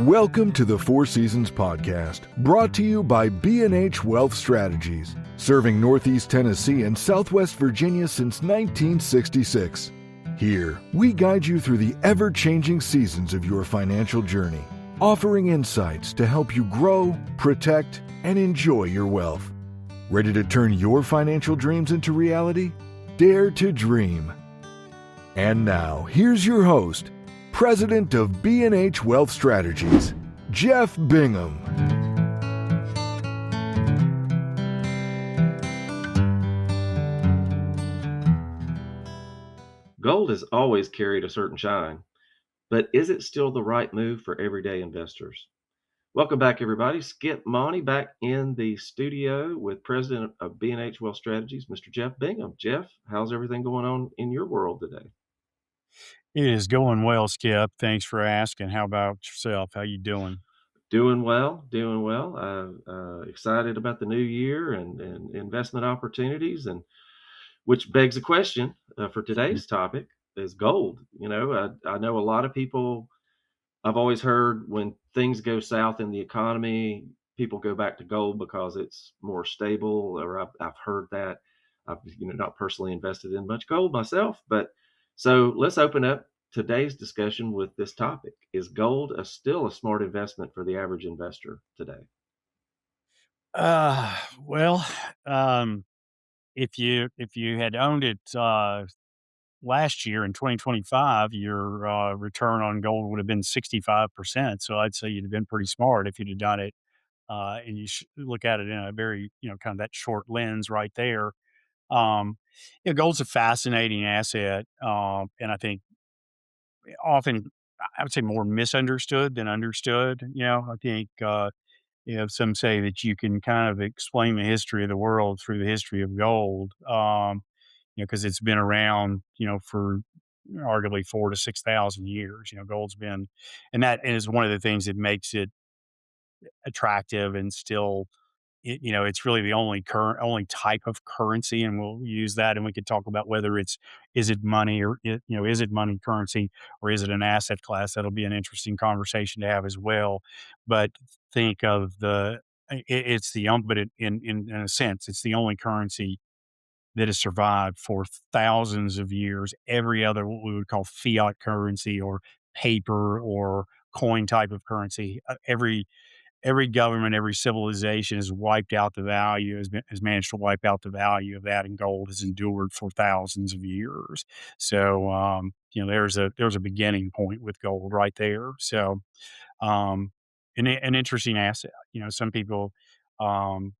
Welcome to the Four Seasons Podcast, brought to you by B&H Wealth Strategies, serving Northeast Tennessee and Southwest Virginia since 1966. Here, we guide you through the ever-changing seasons of your financial journey, offering insights to help you grow, protect, and enjoy your wealth. Ready to turn your financial dreams into reality? Dare to dream. And now, here's your host, President of B&H Wealth Strategies, Jeff Bingham. Gold has always carried a certain shine, but is it still the right move for everyday investors? Welcome back, everybody. Skip Monty back in the studio with President of B&H Wealth Strategies, Mr. Jeff Bingham. Jeff, how's everything going on in your world today? It is going well, Skip. Thanks for asking. How about yourself? How you doing? Doing well. Excited about the new year and investment opportunities, and which begs a question for today's topic is gold. I know a lot of people. I've always heard when things go south in the economy, people go back to gold because it's more stable, or I've heard that. I've not personally invested in much gold myself, but so let's open up today's discussion with this topic. Is gold still a smart investment for the average investor today? Uh, well, um, if you had owned it last year in 2025, your return on gold would have been 65%. So I'd say you'd have been pretty smart if you'd have done it. And you should look at it in a very, kind of that short lens right there. Um, Gold's a fascinating asset, and I think often I would say more misunderstood than understood. I think some say that you can kind of explain the history of the world through the history of gold, because it's been around, for arguably 4 to 6,000 years. Gold's been, and that is one of the things that makes it attractive and still it's really the only type of currency, and we'll use that, and we could talk about whether is it money or is it money currency or is it an asset class? That'll be an interesting conversation to have as well. But think of it's the but in a sense, it's the only currency that has survived for thousands of years. Every other what we would call fiat currency or paper or coin type of currency, every government, every civilization has wiped out the value, has managed to wipe out the value of that, and gold has endured for thousands of years. So, there's a beginning point with gold right there. So, an interesting asset. Some people, um,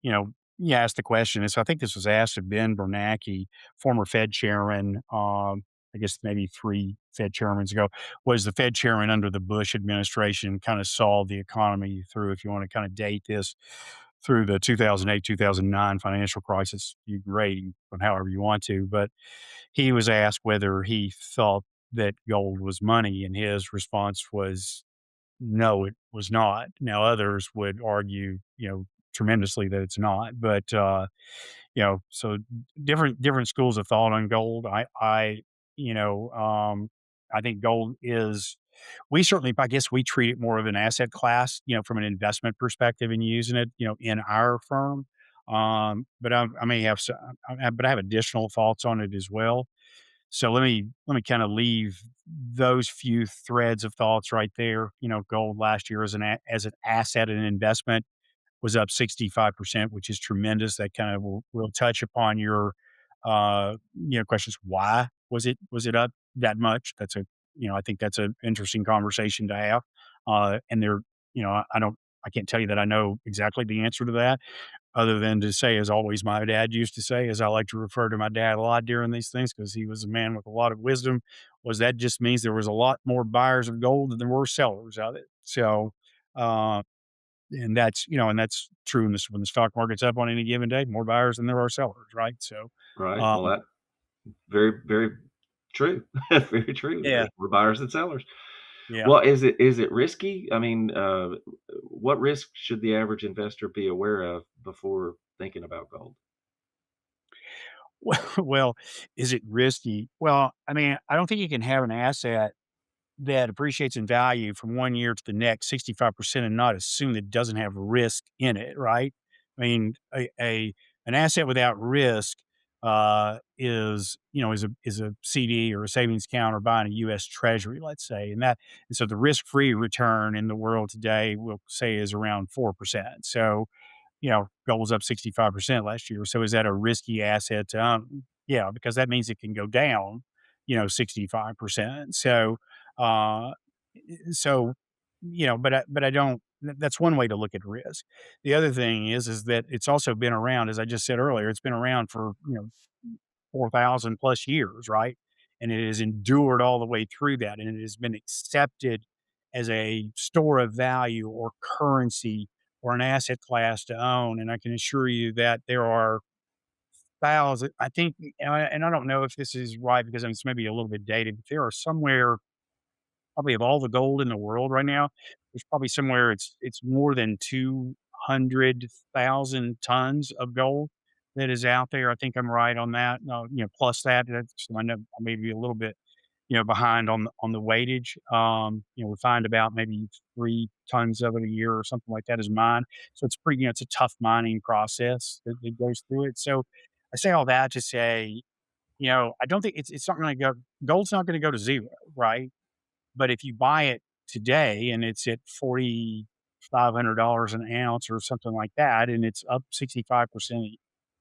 you asked the question, and so I think this was asked of Ben Bernanke, former Fed chairman, I guess maybe 3 Fed chairmen ago, was the Fed chairman under the Bush administration, kind of saw the economy through, if you want to kind of date this, through the 2008, 2009 financial crisis. You can rate him on however you want to, but he was asked whether he thought that gold was money, and his response was no, it was not. Now, others would argue, tremendously that it's not, but, so different schools of thought on gold. You know, um, I think gold is, we certainly, I guess we treat it more of an asset class, from an investment perspective and using it, in our firm. But I may have some, but I have additional thoughts on it as well. So let me kind of leave those few threads of thoughts right there. Gold last year as an asset and investment was up 65%, which is tremendous. That kind of will touch upon your questions. Why was it up that much? I think that's an interesting conversation to have. And there, I can't tell you that I know exactly the answer to that, other than to say, as always, my dad used to say, as I like to refer to my dad a lot during these things, because he was a man with a lot of wisdom, was that just means there was a lot more buyers of gold than there were sellers of it. So, uh, and that's true when the stock market's up on any given day, more buyers than there are sellers, right? So, Right. Well, um, that very, very true. Very true. yeah, There's more buyers than sellers. yeah. Well, is it risky? I mean, what risk should the average investor be aware of before thinking about gold? Well, is it risky? Well, I mean, I don't think you can have an asset. that appreciates in value from one year to the next 65% and not assume that it doesn't have risk in it, right? I mean, an asset without risk is a CD or a savings account or buying a U.S. Treasury, let's say, and so the risk free return in the world today, we'll say, is around 4%. So gold was up 65% last year. So is that a risky asset to own? Yeah, because that means it can go down, 65%. Uh, so, but I don't, that's one way to look at risk. The other thing is that it's also been around, as I just said earlier, it's been around for, 4,000 plus years, right? And it has endured all the way through that. And it has been accepted as a store of value or currency or an asset class to own. And I can assure you that there are thousands, I think, and I don't know if this is right because it's maybe a little bit dated, but there are somewhere, probably of all the gold in the world right now, there's probably somewhere it's more than 200,000 tons of gold that is out there. I think I'm right on that. No, plus I know I may be a little bit, behind on the weightage. We find about maybe 3 tons of it a year or something like that is mined. So it's pretty, it's a tough mining process that goes through it. So I say all that to say, I don't think it's not going to go. Gold's not going to go to zero, right? But if you buy it today and it's at $4,500 an ounce or something like that, and it's up 65%,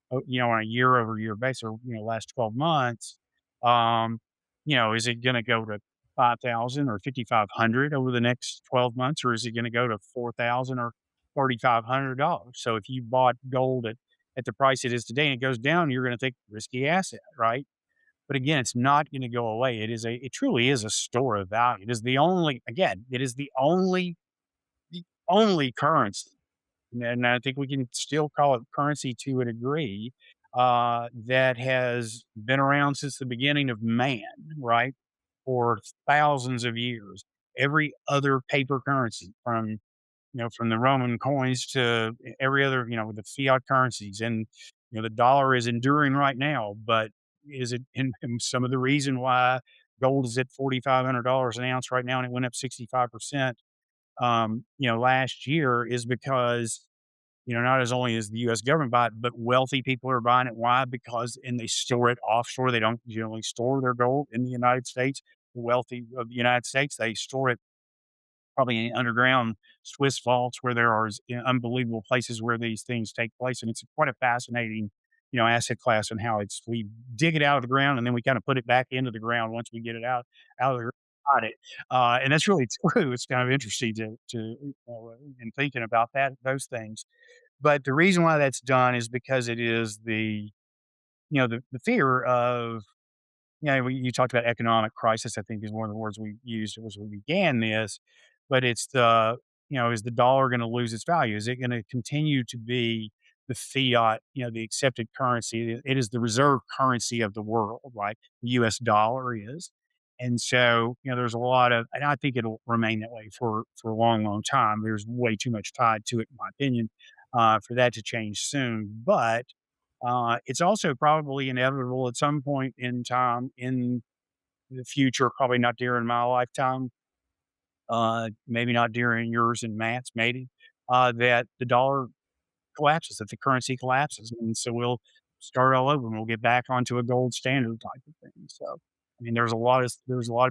on a year-over-year basis, or, last 12 months, is it gonna go to 5,000 or 5,500 over the next 12 months, or is it gonna go to 4,000 or $3,500? So if you bought gold at the price it is today and it goes down, you're gonna think risky asset, right? But again, it's not gonna go away. It truly is a store of value. It is the only again, it is the only currency, and I think we can still call it currency to a degree, that has been around since the beginning of man, right? For thousands of years. Every other paper currency from the Roman coins to every other, the fiat currencies. And, the dollar is enduring right now, but is it and some of the reason why gold is at $4,500 an ounce right now and it went up 65%, last year is because, not as only is the US government buying it, but wealthy people are buying it. Why? Because and they store it offshore. They don't generally store their gold in the United States. The wealthy of the United States, they store it probably in underground Swiss vaults where there are unbelievable places where these things take place. And it's quite a fascinating, asset class and how we dig it out of the ground and then we kind of put it back into the ground once we get it out of the ground. It. And that's really true. It's kind of interesting in thinking about those things. But the reason why that's done is because it is the fear of, you talked about economic crisis, I think is one of the words we used as we began this, but it's is the dollar going to lose its value? Is it going to continue to be the fiat, the accepted currency? It is the reserve currency of the world, right? The US dollar is. And so, there's a lot of, and I think it'll remain that way for a long, long time. There's way too much tied to it, in my opinion, for that to change soon. But it's also probably inevitable at some point in time in the future, probably not during my lifetime, maybe not during yours and Matt's, maybe, that the dollar collapses, that the currency collapses. And so we'll start all over and we'll get back onto a gold standard type of thing. So, I mean, there's a lot of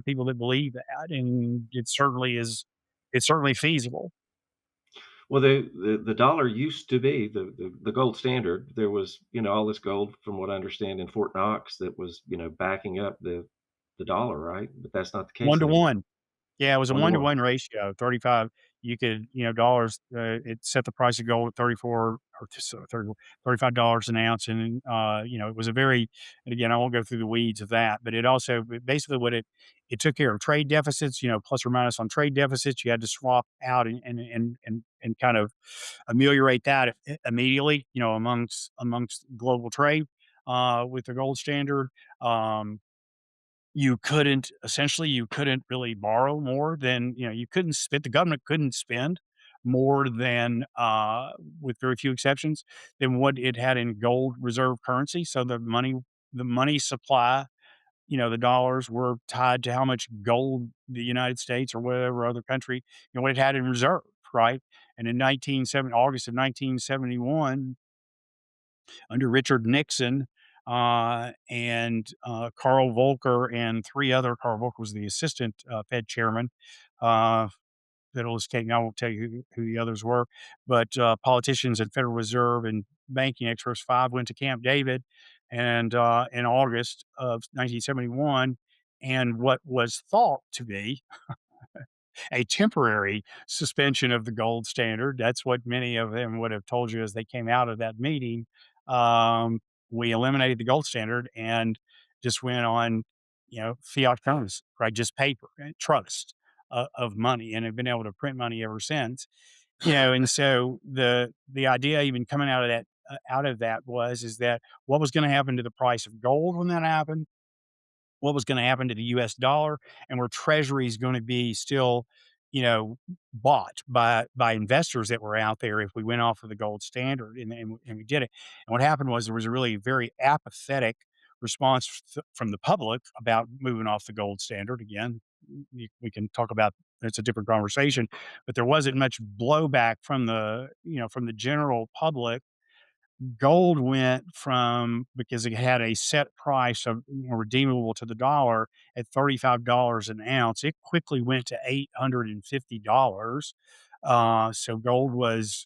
people that believe that, and it's certainly feasible. Well, the dollar used to be the gold standard. There was, all this gold, from what I understand, in Fort Knox that was, backing up the dollar, right? But that's not the One case to anymore. one. Yeah, it was a 1 to 1. one-to-one ratio, 35 you could, dollars, it set the price of gold at 34 or just, 30 $35 an ounce, and, it was a very, and again, I won't go through the weeds of that, but it also basically what it took care of trade deficits, plus or minus on trade deficits. You had to swap out and kind of ameliorate that immediately, amongst global trade, with the gold standard. You couldn't really borrow more than, you couldn't spend the government couldn't spend more than, with very few exceptions, than what it had in gold reserve currency. So the money supply the dollars were tied to how much gold the United States or whatever other country, what it had in reserve, right? And in 1970, August of 1971, under Richard Nixon, and Carl Volcker and three other, Carl Volcker was the assistant Fed chairman. Uh, that'll escape me. I won't tell you who the others were, but politicians and Federal Reserve and banking experts, five went to Camp David, and in August of 1971, and what was thought to be a temporary suspension of the gold standard. That's what many of them would have told you as they came out of that meeting. Um, we eliminated the gold standard and just went on, fiat currency, right? Just paper, trust of money, and have been able to print money ever since. And so the idea even coming out of that was is that what was going to happen to the price of gold when that happened, what was gonna happen to the US dollar, and were treasuries gonna be still, bought by investors that were out there if we went off of the gold standard, and we did it. And what happened was there was a really very apathetic response from the public about moving off the gold standard. Again, we can talk about it's a different conversation, but there wasn't much blowback from the general public. Gold went from, because it had a set price of, redeemable to the dollar at $35 an ounce, it quickly went to $850. So gold was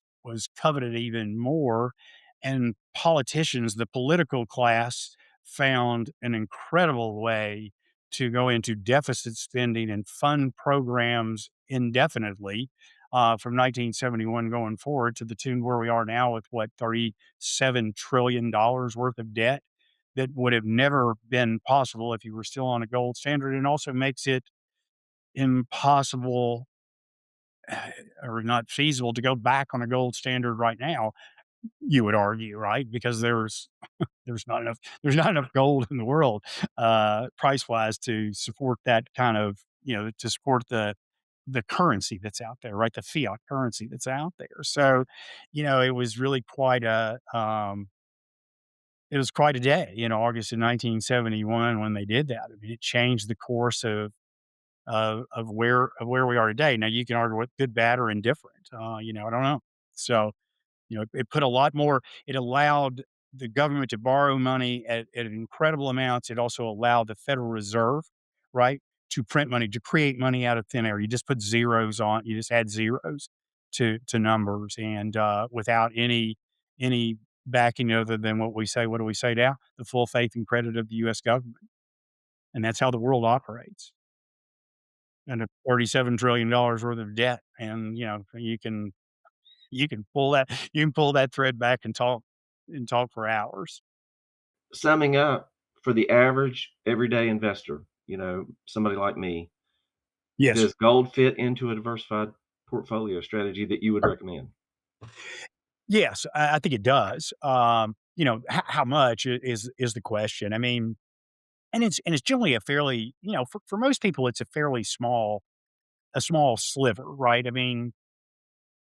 coveted even more, and politicians, the political class, found an incredible way to go into deficit spending and fund programs indefinitely, from 1971 going forward to the tune where we are now with what, $37 trillion worth of debt that would have never been possible if you were still on a gold standard, and also makes it impossible, or not feasible, to go back on a gold standard right now, you would argue, right? Because there's not enough gold in the world, price wise, to support that kind of, to support the currency that's out there, right? The fiat currency that's out there. So, it was really it was quite a day, August of 1971 when they did that. I mean, it changed the course of where we are today. Now you can argue what good, bad, or indifferent. I don't know. So, it put a lot more, it allowed the government to borrow money at incredible amounts. It also allowed the Federal Reserve, right, to print money, to create money out of thin air. You just put zeros on, you just add zeros to numbers, and without any backing other than what we say. What do we say now? The full faith and credit of the US government. And that's how the world operates. And a $37 trillion worth of debt. And you can pull that thread back and talk for hours. Summing up, for the average everyday investor, somebody like me, Yes. does gold fit into a diversified portfolio strategy that you would recommend? Yes, I think it does. How much is the question. I mean, and it's generally a fairly, for most people, it's a small sliver, right? I mean,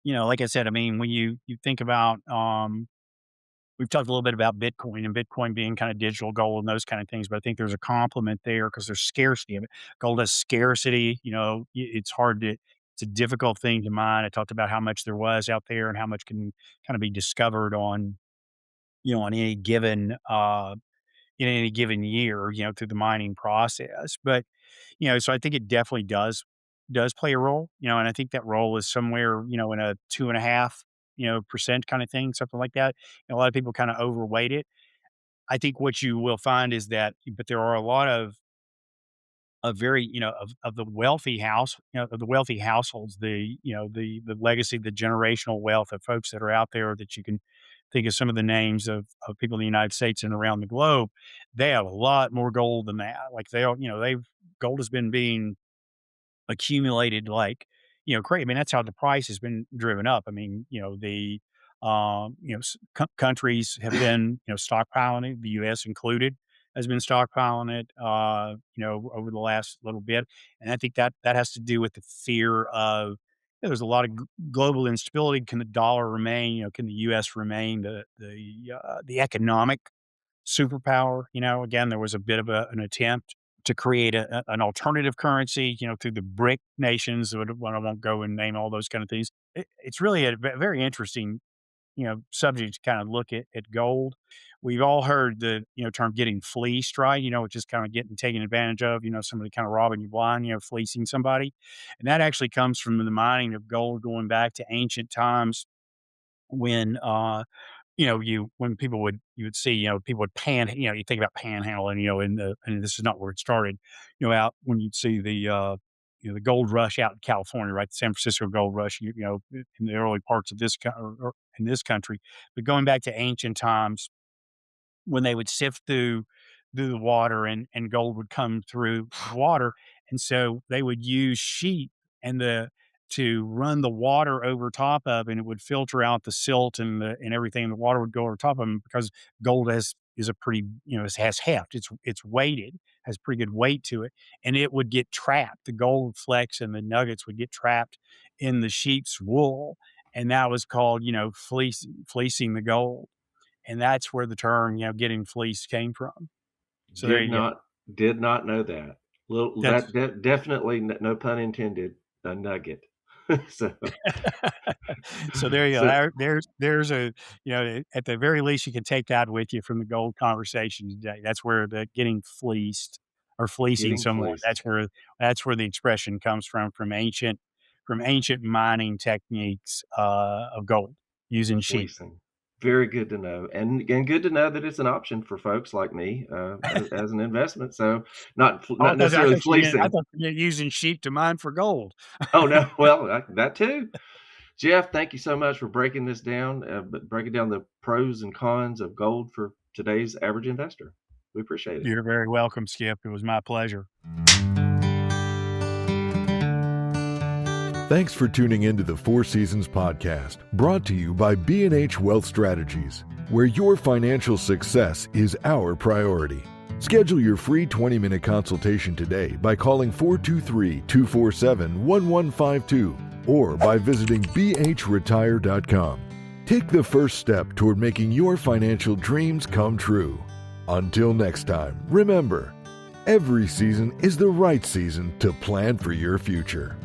like I said, I mean, when you think about, we've talked a little bit about Bitcoin and Bitcoin being kind of digital gold and those kind of things, but I think there's a complement there because there's scarcity of it. Gold has scarcity, it's a difficult thing to mine. I talked about how much there was out there and how much can kind of be discovered on in any given year, through the mining process. But, so I think it definitely does play a role, and I think that role is somewhere, in a 2.5, percent kind of thing, something like that. A lot of people kind of overweight it. I think what you will find is that, but there are a lot of very, of the wealthy of the wealthy households, the legacy, the generational wealth of folks that are out there that you can think of some of the names of people in the United States and around the globe. They have a lot more gold than that. Like gold has been being accumulated, like, great. I mean, that's how the price has been driven up. I mean, countries have been, stockpiling it, the US included, has been stockpiling it, over the last little bit. And I think that has to do with the fear of, there's a lot of global instability. Can the dollar remain, can the US remain the economic superpower? Again, there was a bit of an attempt to create an alternative currency, through the BRIC nations. I won't go and name all those kind of things. It's really a very interesting, subject to kind of look at gold. We've all heard the, term getting fleeced, right? Which is kind of getting taken advantage of, somebody kind of robbing you blind, fleecing somebody. And that actually comes from the mining of gold going back to ancient times when, when you would see, people would you think about panhandling, and this is not where it started, out when you'd see the gold rush out in California, right? The San Francisco gold rush, in the early parts of or in this country. But going back to ancient times, when they would sift through the water and gold would come through the water. And so they would use sheep and to run the water over top of, and it would filter out the silt and everything. And the water would go over top of them because gold is a pretty, it has heft. It's weighted, has pretty good weight to it, and it would get trapped. The gold flecks and the nuggets would get trapped in the sheep's wool, and that was called, fleecing the gold. And that's where the term, getting fleeced came from. So there Did you go. not did not know that. Little That's that definitely, no pun intended, a nugget. So so there you go. so There's a, at the very least, you can take that with you from the gold conversation today. That's where the getting fleeced or fleecing getting someone. fleeced, That's where the expression comes from ancient mining techniques of gold using sheep. fleecing. Very good to know, and good to know that it's an option for folks like me, as an investment. So Oh, not necessarily I fleecing. thought you were using sheep to mine for gold. Oh, no. Well, that too. Jeff, thank you so much for breaking this down, but breaking down the pros and cons of gold for today's average investor. We appreciate it. You're very welcome, Skip. It was my pleasure. Thanks for tuning into the Four Seasons podcast, brought to you by B&H Wealth Strategies, where your financial success is our priority. Schedule your free 20-minute consultation today by calling 423-247-1152 or by visiting bhretire.com. Take the first step toward making your financial dreams come true. Until next time, remember, every season is the right season to plan for your future.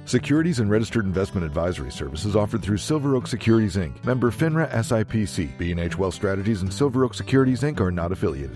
Securities and registered investment advisory services offered through Silver Oak Securities, Inc., member FINRA SIPC. B&H Wealth Strategies and Silver Oak Securities, Inc. are not affiliated.